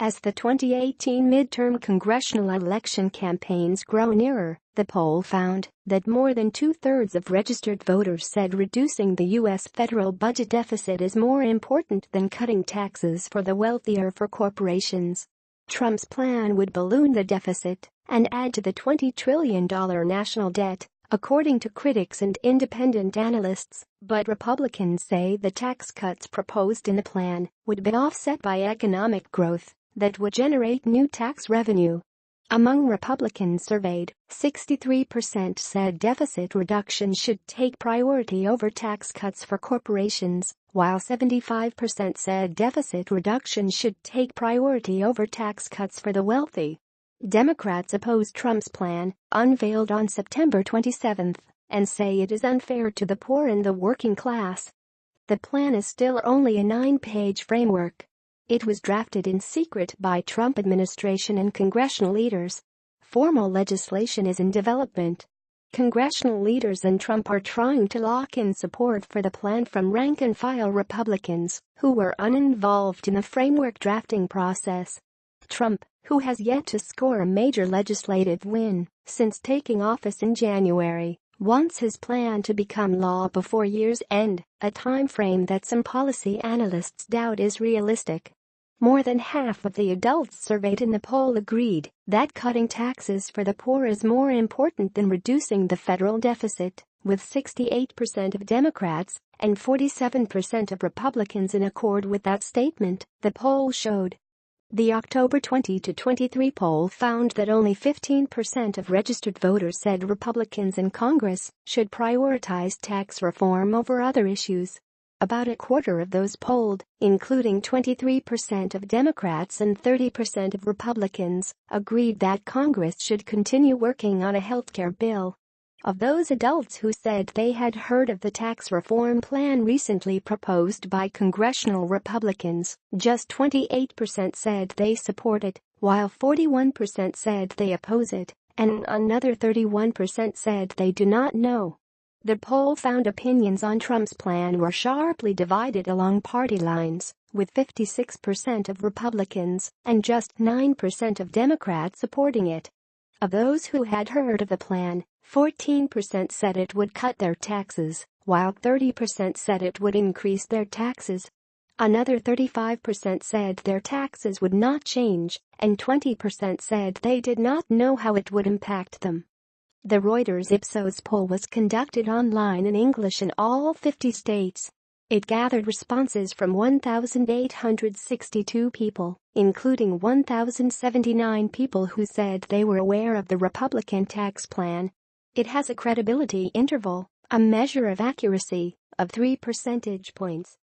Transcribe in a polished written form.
As the 2018 midterm congressional election campaigns grow nearer, the poll found that more than two-thirds of registered voters said reducing the U.S. federal budget deficit is more important than cutting taxes for the wealthy or for corporations. Trump's plan would balloon the deficit and add to the $20 trillion national debt, according to critics and independent analysts, but Republicans say the tax cuts proposed in the plan would be offset by economic growth that would generate new tax revenue. Among Republicans surveyed, 63% said deficit reduction should take priority over tax cuts for corporations, while 75% said deficit reduction should take priority over tax cuts for the wealthy. Democrats oppose Trump's plan, unveiled on September 27, and say it is unfair to the poor and the working class. The plan is still only a 9-page framework. It was drafted in secret by Trump administration and congressional leaders. Formal legislation is in development. Congressional leaders and Trump are trying to lock in support for the plan from rank-and-file Republicans who were uninvolved in the framework drafting process. Trump, who has yet to score a major legislative win since taking office in January, wants his plan to become law before year's end, a time frame that some policy analysts doubt is realistic. More than half of the adults surveyed in the poll agreed that cutting taxes for the poor is more important than reducing the federal deficit, with 68% of Democrats and 47% of Republicans in accord with that statement, the poll showed. The October 20-23 poll found that only 15% of registered voters said Republicans in Congress should prioritize tax reform over other issues. About a quarter of those polled, including 23% of Democrats and 30% of Republicans, agreed that Congress should continue working on a healthcare bill. Of those adults who said they had heard of the tax reform plan recently proposed by congressional Republicans, just 28% said they support it, while 41% said they oppose it, and another 31% said they do not know. The poll found opinions on Trump's plan were sharply divided along party lines, with 56% of Republicans and just 9% of Democrats supporting it. Of those who had heard of the plan, 14% said it would cut their taxes, while 30% said it would increase their taxes. Another 35% said their taxes would not change, and 20% said they did not know how it would impact them. The Reuters Ipsos poll was conducted online in English in all 50 states. It gathered responses from 1,862 people, including 1,079 people who said they were aware of the Republican tax plan. It has a credibility interval, a measure of accuracy, of 3 percentage points.